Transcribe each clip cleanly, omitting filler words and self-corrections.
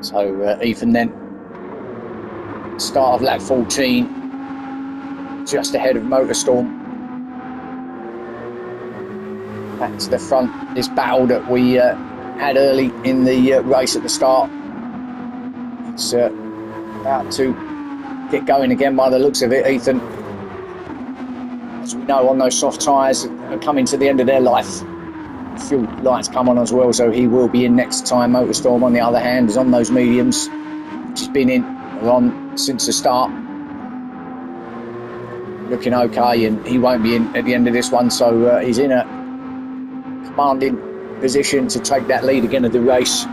So Ethan then, start of lap 14, just ahead of Motorstorm. Back to the front, this battle that we had early in the race at the start. It's about to get going again by the looks of it. Ethan, as we know, on those soft tyres, are coming to the end of their life. Fuel lights come on as well, so he will be in next time. Motorstorm, on the other hand, is on those mediums, which has been in or on since the start. Looking okay, and he won't be in at the end of this one, so he's in a commanding position to take that lead again of the race.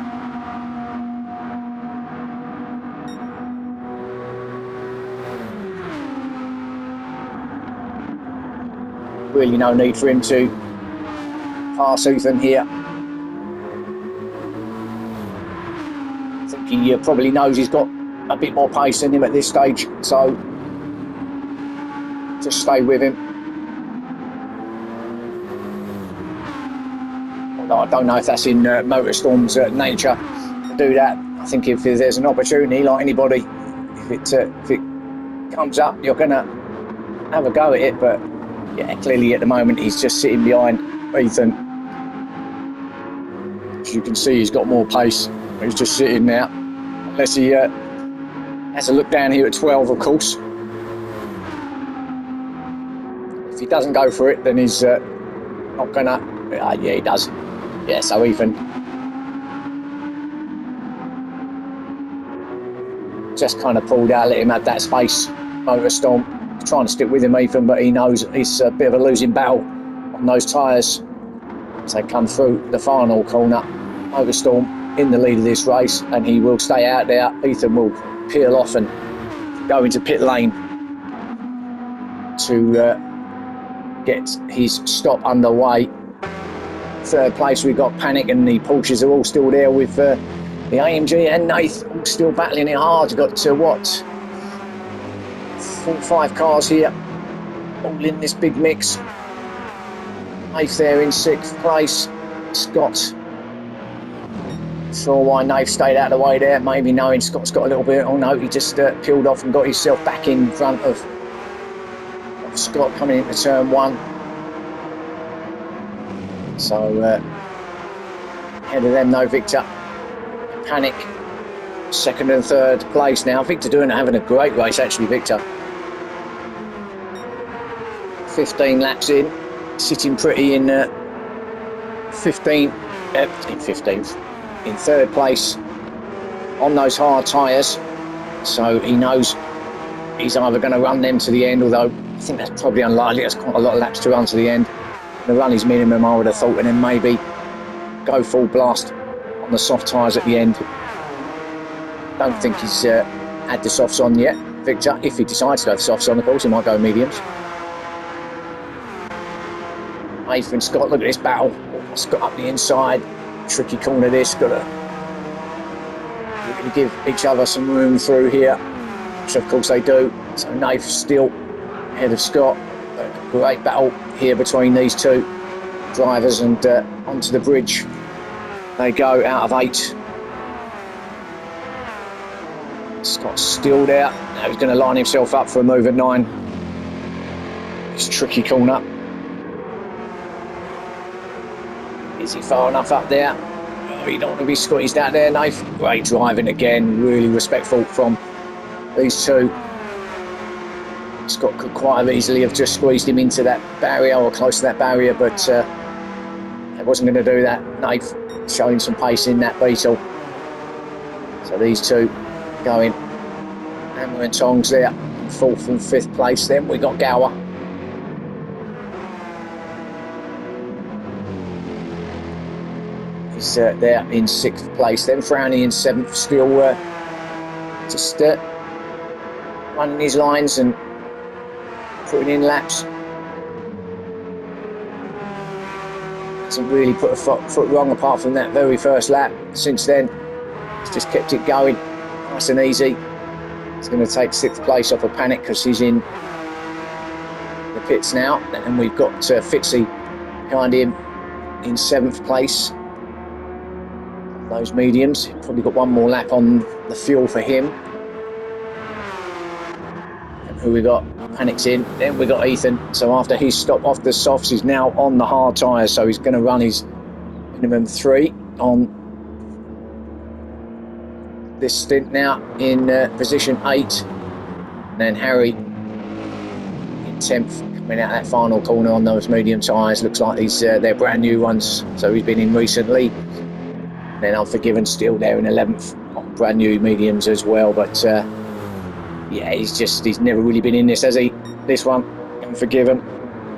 Really no need for him to pass Ethan here. I think he probably knows he's got a bit more pace in him at this stage, so just stay with him. Although I don't know if that's in Motorstorm's nature to do that. I think if there's an opportunity, like anybody, if it comes up, you're going to have a go at it. But yeah, clearly at the moment he's just sitting behind Ethan. As you can see, he's got more pace. He's just sitting there, unless he has a look down here at 12, of course. If he doesn't go for it, then he's not gonna. Yeah, he does. Yeah, so Ethan just kind of pulled out, let him have that space. Motorstorm trying to stick with him, Ethan, but he knows it's a bit of a losing battle on those tyres as they come through the final corner. Motorstorm in the lead of this race, and he will stay out there. Ethan will peel off and go into pit lane to get his stop underway. Third place, we've got Panic, and the Porsches are all still there with the AMG and Nath all still battling it hard. We've got 4-5 cars here, all in this big mix. Nath there in 6th place. Scott, sure why Nath stayed out of the way there, maybe knowing Scott's got a little bit. Oh no, he just peeled off and got himself back in front of Scott coming into turn 1. So ahead of them though, Victor. Panic, 2nd and 3rd place now. Victor having a great race actually, Victor. 15 laps in, sitting pretty in 15th, in 3rd place on those hard tyres. So he knows he's either going to run them to the end, although I think that's probably unlikely. There's quite a lot of laps to run to the end. The run is minimum, I would have thought, and then maybe go full blast on the soft tyres at the end. Don't think he's had the softs on yet, Victor. If he decides to have softs on, of course, he might go mediums. Nathan Scott, look at this battle. Scott up the inside, tricky corner this. We're going to give each other some room through here, which of course they do. So Nath still ahead of Scott. A great battle here between these two drivers, and onto the bridge they go out of 8. Scott's still there. Now he's going to line himself up for a move at 9. It's tricky corner. Is he far enough up there? Oh, you don't want to be squeezed out there, Nath. Great driving again, really respectful from these two. Scott could quite easily have just squeezed him into that barrier or close to that barrier, but it wasn't going to do that. Nath showing some pace in that Beetle. So these two going hammer and tongs there, 4th and 5th place. Then we got Gower. He's there in 6th place. Then Frowny in 7th, still just running his lines and putting in laps. Hasn't really put a foot wrong apart from that very first lap. Since then, he's just kept it going nice and easy. He's going to take 6th place off of Panic because he's in the pits now. And we've got Fitzy behind him in 7th place. those mediums. Probably got one more lap on the fuel for him. And who we got? Panic's in. Then we got Ethan. So after his stop off the softs, he's now on the hard tyres. So he's going to run his minimum 3 on this stint now in position 8. And then Harry in 10th, coming out that final corner on those medium tyres. Looks like they're brand new ones, so he's been in recently. Then Unforgiven still there in 11th on brand new mediums as well. But yeah, he's never really been in this, has he? This one, Unforgiven,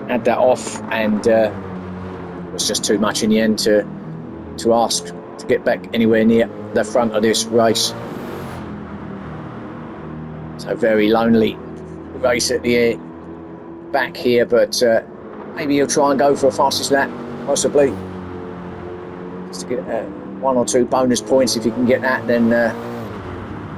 had that off, and it was just too much in the end to ask to get back anywhere near the front of this race. So very lonely race at the back here, but maybe he'll try and go for a fastest lap, possibly, just to get 1 or 2 bonus points. If you can get that, then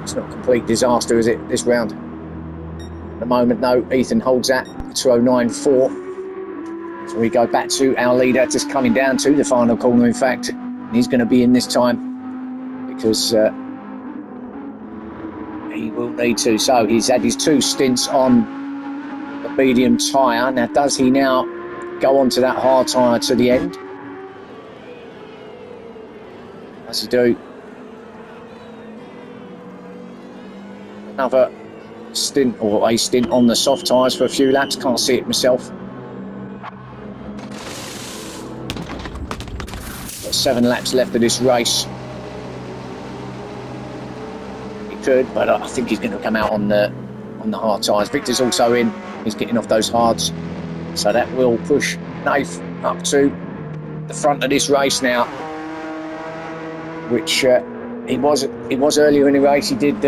it's not a complete disaster, is it, this round? At the moment, though, Ethan holds that 209.4. So we go back to our leader, just coming down to the final corner, in fact. And he's going to be in this time because he will need to. So he's had his 2 stints on the medium tyre. Now, does he now go on to that hard tyre to the end? Does he do another stint, or a stint on the soft tyres for a few laps? Can't see it myself. Got 7 laps left of this race. He could, but I think he's going to come out on the hard tyres. Victor's also in. He's getting off those hards, so that will push Nath up to the front of this race now, which he was earlier in the race. He did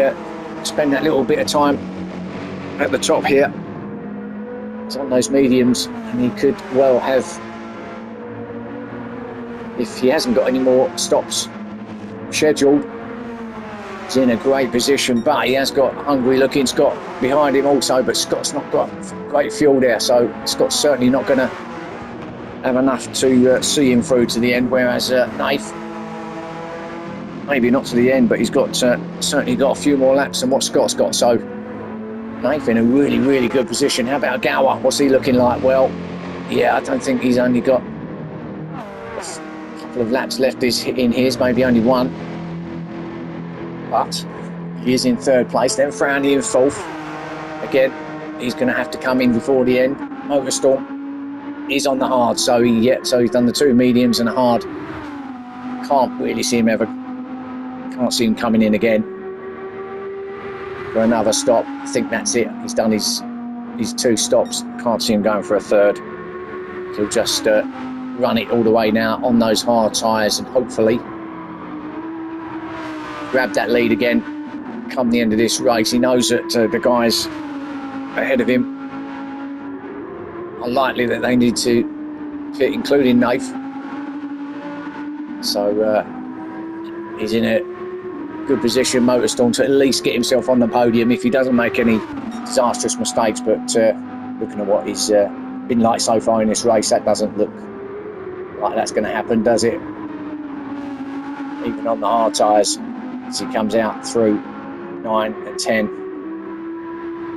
spend that little bit of time at the top here. It's on those mediums, and he could well have, if he hasn't got any more stops scheduled. He's in a great position, but he has got hungry looking Scott behind him also, but Scott's not got great fuel there, so Scott's certainly not going to have enough to see him through to the end, whereas Nath, maybe not to the end, but he's got certainly got a few more laps than what Scott's got. So Nath in a really, really good position. How about Gower? What's he looking like? Well, yeah, I don't think he's only got a couple of laps left in his, maybe only 1. But he is in 3rd place. Then Frowny in 4th. Again, he's going to have to come in before the end. Motorstorm is on the hard, so he's done the 2 mediums and a hard. Can't really see him can't see him coming in again for another stop. I think that's it. He's done his 2 stops. Can't see him going for a 3rd. He'll just run it all the way now on those hard tyres and hopefully grab that lead again come the end of this race. He knows that the guys ahead of him are likely that they need to fit, including Nath. So he's in a good position, Motorstorm, to at least get himself on the podium if he doesn't make any disastrous mistakes. But looking at what he's been like so far in this race, that doesn't look like that's going to happen, does it? Even on the hard tyres, as he comes out through 9 and 10,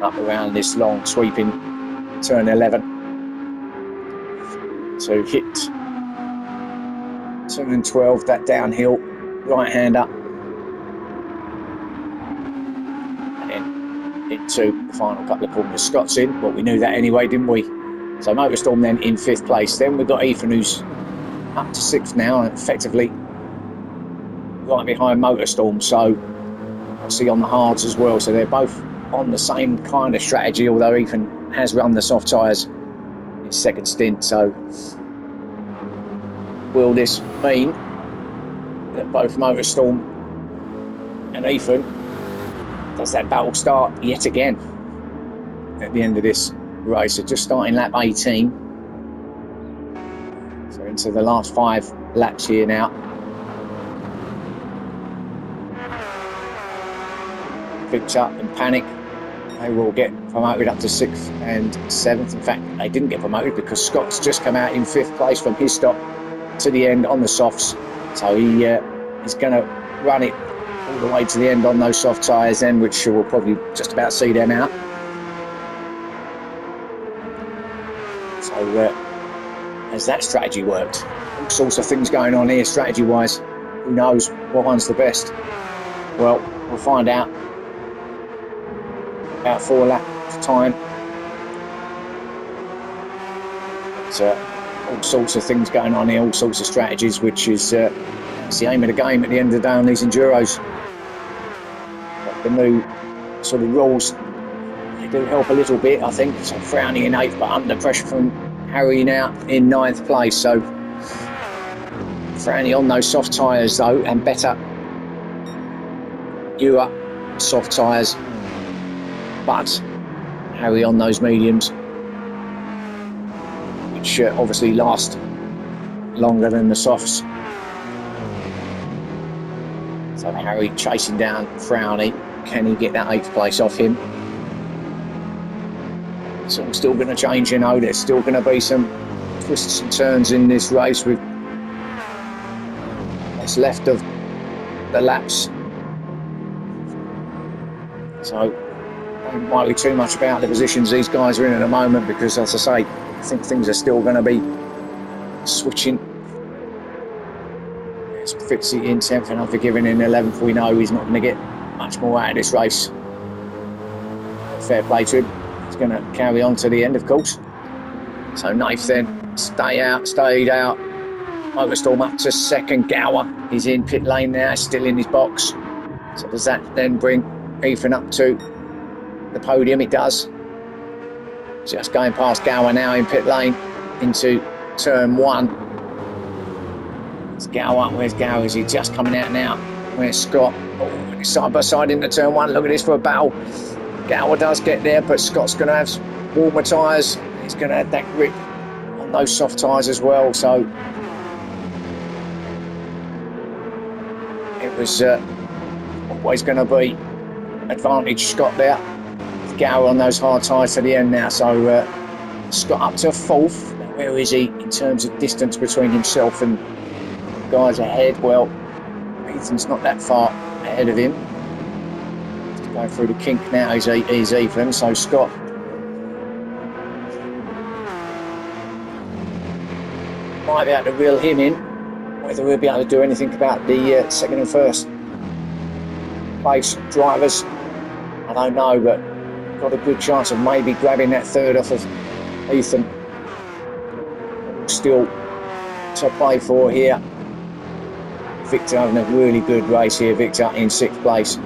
up around this long sweeping turn 11 to hit turn 12, that downhill right-hander, and then into the final couple of corners. Scott's in, but we knew that anyway, didn't we? So Motorstorm then in 5th place. Then we've got Ethan, who's up to 6th now, and effectively right behind Motorstorm, so obviously on the hards as well. So they're both on the same kind of strategy, although Ethan has run the soft tyres in his 2nd stint. So will this mean that both Motorstorm and Ethan, does that battle start yet again at the end of this race? So just starting lap 18, so into the last 5 laps here now. Victor and Panic, they will get promoted up to 6th and 7th. In fact, they didn't get promoted because Scott's just come out in 5th place from his stop to the end on the softs. So is going to run it all the way to the end on those soft tyres then, which will probably just about see them out. So has that strategy worked? All sorts of things going on here strategy wise. Who knows what one's the best? Well, we'll find out about 4 laps time. But, all sorts of things going on here, all sorts of strategies, which is that's the aim of the game at the end of the day on these Enduros. But the new sort of rules, they do help a little bit, I think. So Frowning in 8th, but under pressure from Harry now in 9th place. So Frowning on those soft tyres though, and better newer soft tyres, but Harry on those mediums, which obviously last longer than the softs. So Harry chasing down Frowning. Can he get that 8th place off him? It's all still going to change, you know. There's still going to be some twists and turns in this race with what's left of the laps. So don't worry too much about the positions these guys are in at the moment, because as I say, I think things are still going to be switching. There's Fitzy in 10th and Unforgiven in 11th. We know he's not going to get much more out of this race. Fair play to him. He's going to carry on to the end, of course. So Knife then stayed out. Motorstorm up to 2nd. Gower is in pit lane now, still in his box. So does that then bring Ethan up to the podium? It does. Just going past Gower now in pit lane into turn 1. It's Gower. Where's Gower? Is he just coming out now? Where's Scott? Oh, side by side into turn 1. Look at this for a battle. Gower does get there, but Scott's going to have warmer tyres. He's going to have that grip on those soft tyres as well. So it was always going to be advantage Scott there. Gower on those hard tyres to the end now. So Scott up to 4th. Where is he in terms of distance between himself and guys ahead? Well, Ethan's not that far ahead of him. Going through the kink now is Ethan, so Scott might be able to reel him in. Whether we'll be able to do anything about the 2nd and 1st place drivers, I don't know, but got a good chance of maybe grabbing that 3rd off of Ethan. Still to play for here. Victor having a really good race here. Victor in 6th place.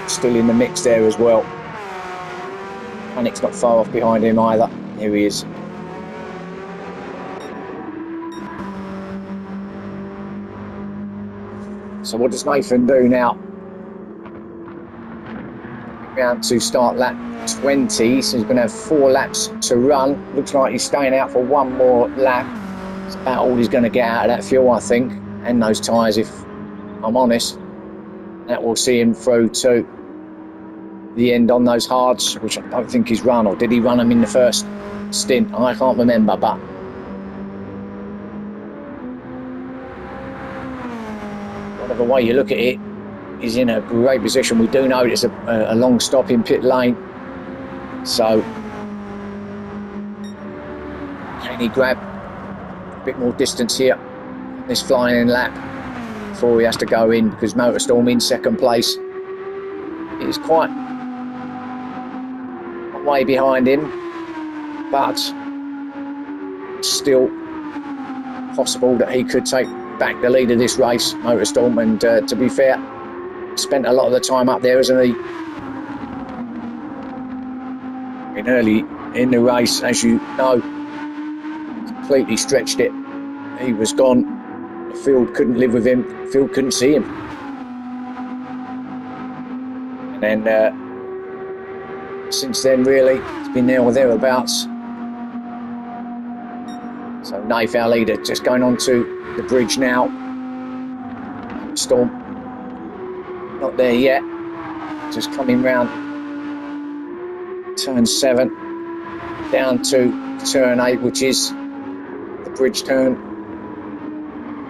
Still in the mix there as well. Panic's not far off behind him either. Here he is. So what does Nathan do now? Round to start lap 20, so he's going to have 4 laps to run. Looks like he's staying out for 1 more lap. It's about all he's going to get out of that fuel, I think, and those tyres, if I'm honest. That will see him through to the end on those hards, which I don't think he's run, or did he run them in the first stint? I can't remember, but whatever way you look at it, he's in a great position. We do know it's a long stop in pit lane, so can he grab a bit more distance here on this flying lap before he has to go in, because Motorstorm in 2nd place is quite way behind him, but still possible that he could take back the lead of this race, Motorstorm. And to be fair, spent a lot of the time up there, hasn't he? Early in the race, as you know, completely stretched it. He was gone. The field couldn't live with him. The field couldn't see him. And then since then, really, it's been there or thereabouts. So Naif, our leader, just going on to the bridge now. Storm not there yet. Just coming round turn 7 down to turn 8, which is the bridge turn.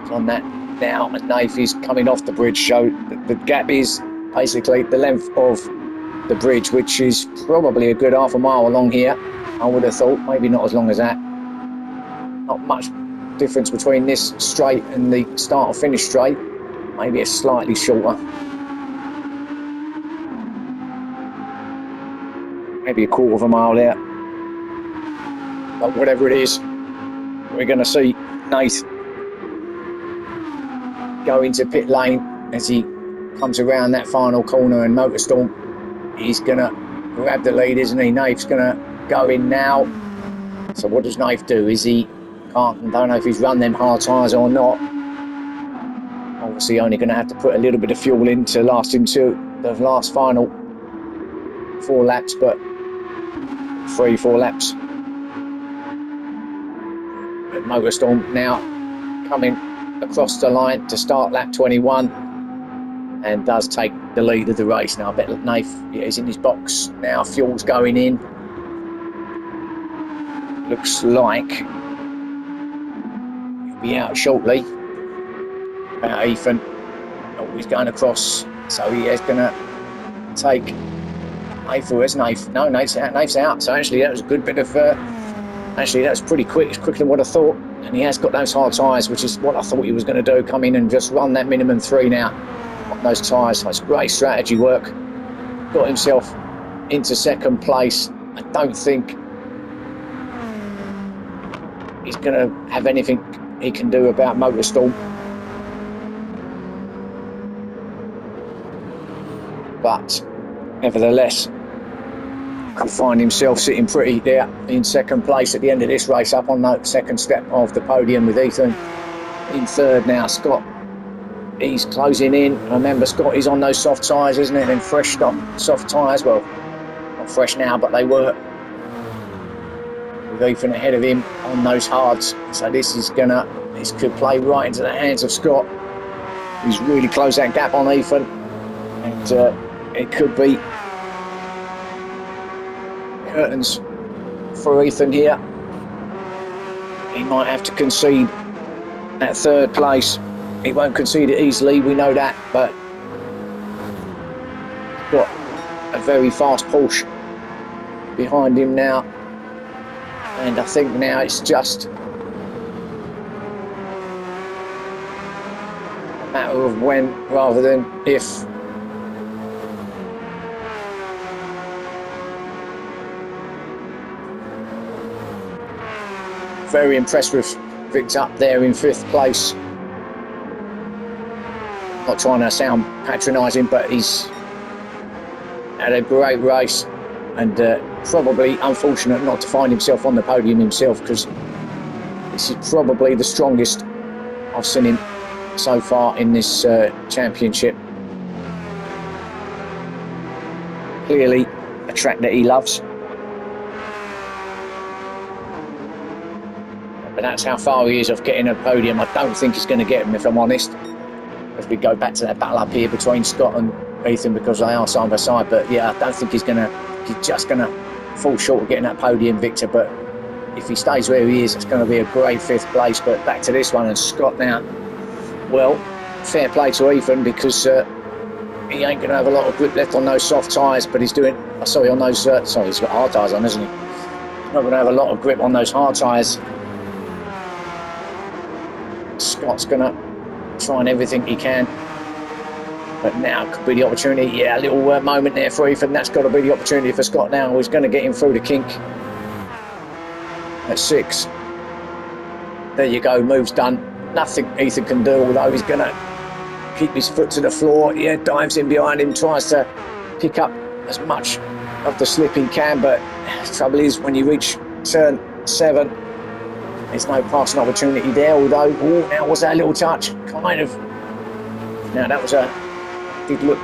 It's on that now, and Nath is coming off the bridge, so the gap is basically the length of the bridge, which is probably a good half a mile along here. I would have thought, maybe not as long as that. Not much difference between this straight and the start or finish straight. Maybe it's slightly shorter. Maybe a quarter of a mile there. But whatever it is, we're going to see Nath go into pit lane as he comes around that final corner, and Motorstorm is going to grab the lead, isn't he? Nath's going to go in now. So what does Nath do? Is he don't know if he's run them hard tyres or not. Obviously only going to have to put a little bit of fuel in to last him to the last final 4 laps, but 3-4 laps. But Motorstorm now coming across the line to start lap 21 and does take the lead of the race. Now I bet Nath is in his box now, fuel's going in. Looks like he'll be out shortly. About Ethan. Oh, he's going across, so he is going to take Nath. Where's Nath? No, Nath's out. So actually that was a good bit of actually that was pretty quick. It's quicker than what I thought, and he has got those hard tyres, which is what I thought he was going to do, come in and just run that minimum 3 now on those tyres. That's great strategy work. Got himself into second place. I don't think he's going to have anything he can do about Motorstorm, but nevertheless could find himself sitting pretty there in second place at the end of this race, up on the second step of the podium, with Ethan in third now. Scott, he's closing in. Remember, Scott is on those soft tyres, isn't it? And fresh soft tyres, well, not fresh now, but they were, with Ethan ahead of him on those hards. So this could play right into the hands of Scott. He's really closed that gap on Ethan, and it could be curtains for Ethan here. He might have to concede that third place. He won't concede it easily, we know that, but got a very fast Porsche behind him now, and I think now it's just a matter of when rather than if. Very impressed with Victor up there in 5th place. Not trying to sound patronising, but he's had a great race, and probably unfortunate not to find himself on the podium himself, because this is probably the strongest I've seen him so far in this championship. Clearly a track that he loves. But that's how far he is of getting a podium. I don't think he's going to get him, if I'm honest, as we go back to that battle up here between Scott and Ethan, because they are side by side. But yeah, I don't think he's just going to fall short of getting that podium, Victor. But if he stays where he is, it's going to be a great 5th place. But back to this one, and Scott now, well, fair play to Ethan, because he ain't going to have a lot of grip left on those soft tyres, but he's doing, he's got hard tyres on, isn't he? He's not going to have a lot of grip on those hard tyres. Scott's going to try and everything he can, but now could be the opportunity. Yeah, a little moment there for Ethan. That's got to be the opportunity for Scott now. He's going to get him through the kink at 6. There you go, move's done. Nothing Ethan can do, although he's going to keep his foot to the floor. Yeah, dives in behind him, tries to pick up as much of the slip he can, but the trouble is when you reach turn 7, there's no passing opportunity there, although, now was that a little touch? Kind of. Now that was did look,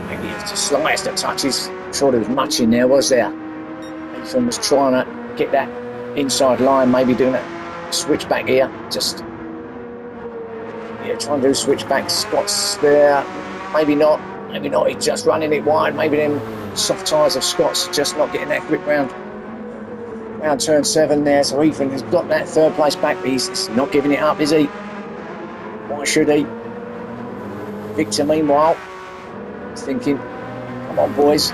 maybe it's the slightest of touches. I'm sure there was much in there, was there? Ethan was trying to get that inside line, maybe doing a switchback here. Just, yeah, trying to do switchback. Scott's there. Maybe not. He's just running it wide. Maybe them soft tyres of Scott's just not getting that grip round turn 7 there. So Ethan has got that 3rd place back, but he's not giving it up, is he? Why should he? Victor, meanwhile, is thinking, come on, boys,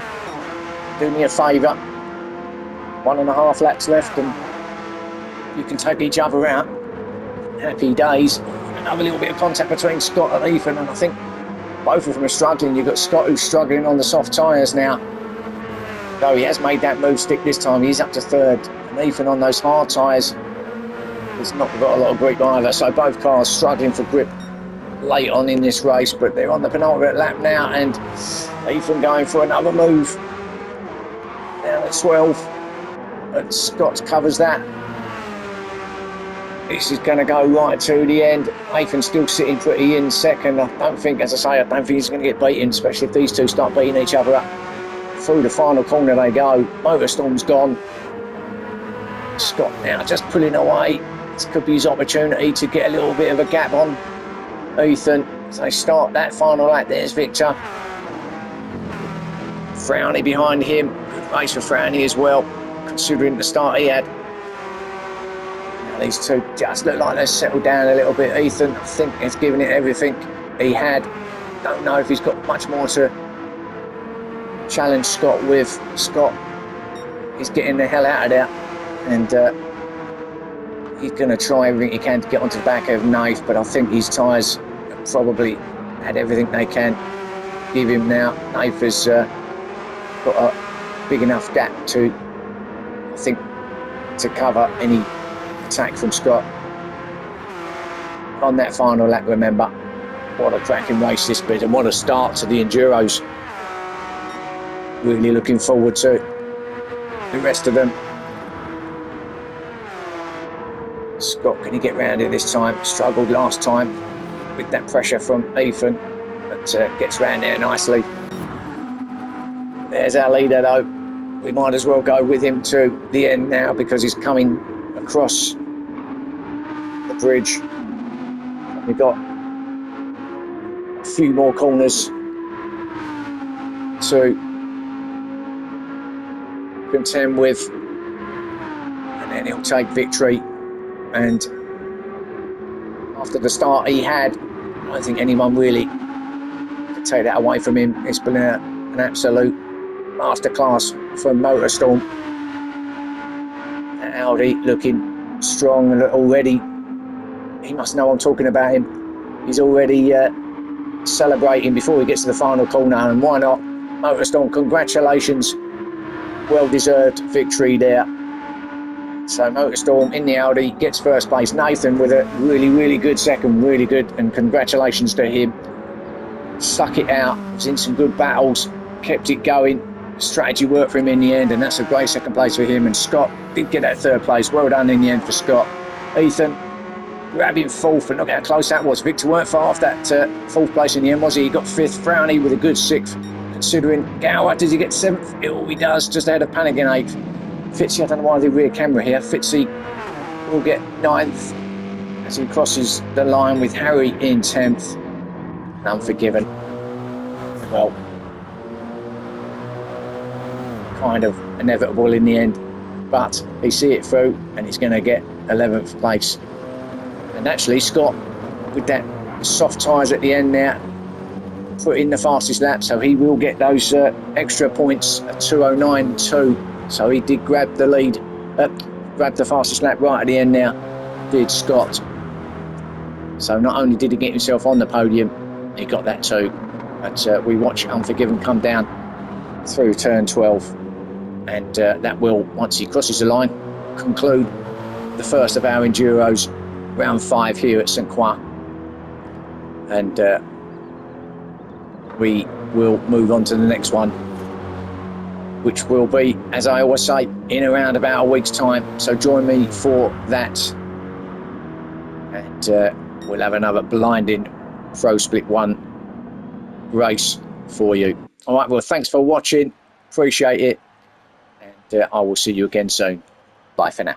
do me a favour. 1.5 laps left and you can take each other out. Happy days. Another little bit of contact between Scott and Ethan, and I think both of them are struggling. You've got Scott who's struggling on the soft tyres now. Though he has made that move stick this time, he's up to third. And Ethan on those hard tyres has not got a lot of grip either. So both cars struggling for grip late on in this race, but they're on the penultimate lap now, and Ethan going for another move. Down at 12, and Scott covers that. This is going to go right to the end. Ethan still sitting pretty in second. I don't think, as I say, I don't think he's going to get beaten, especially if these two start beating each other up. Through the final corner they go. Motorstorm's gone. Scott now just pulling away. This could be his opportunity to get a little bit of a gap on Ethan. So they start that final lap. There's Victor. Frowny behind him. Good race for Frowny as well, considering the start he had. These two just look like they've settled down a little bit. Ethan, I think, has given it everything he had. Don't know if he's got much more to challenge Scott with. Scott is getting the hell out of there, and he's going to try everything he can to get onto the back of Nath, but I think his tyres have probably had everything they can give him now. Nath has got a big enough gap to, I think, to cover any attack from Scott on that final lap. Remember, what a cracking race this bit, and what a start to the Enduros. Really looking forward to the rest of them. Scott, can he get round it this time? Struggled last time with that pressure from Ethan, but gets round there nicely. There's our leader though. We might as well go with him to the end now, because he's coming across the bridge. We've got a few more corners to contend with, and then he'll take victory. And after the start he had, I don't think anyone really could take that away from him. It's been an absolute masterclass from Motorstorm. Audi looking strong, and already he must know I'm talking about him. He's already celebrating before he gets to the final corner, and why not? Motorstorm, congratulations, well deserved victory there. So Motorstorm in the Audi gets first place. Nathan with a really good second, really good, and congratulations to him. Stuck it out, was in some good battles, kept it going. Strategy worked for him in the end, and that's a great second place for him. And Scott did get that third place. Well done in the end for Scott. Ethan grabbing fourth, and look how close that was. Victor weren't far off that fourth place in the end, was he? He got fifth. Frowny with a good sixth, considering Gower. Does he get seventh? Oh, he does, just ahead of Panic in eighth. Fitzy, I don't know why the rear camera here. Fitzy will get ninth as he crosses the line with Harry in 10th. Unforgiven. Well, kind of inevitable in the end, but he see it through, and he's going to get 11th place. And actually Scott, with that soft tyres at the end there, put in the fastest lap, so he will get those extra points at 2:09.2. So he did grab the lead, grabbed the fastest lap right at the end now, did Scott. So not only did he get himself on the podium, he got that too. But we watch Unforgiven come down through turn 12, and that will, once he crosses the line, conclude the first of our Enduros, round 5 here at St. Croix. And we will move on to the next one, which will be, as I always say, in around about a week's time. So join me for that, and we'll have another blinding Pro Split 1 race for you. All right, well, thanks for watching, appreciate it, and I will see you again soon. Bye for now.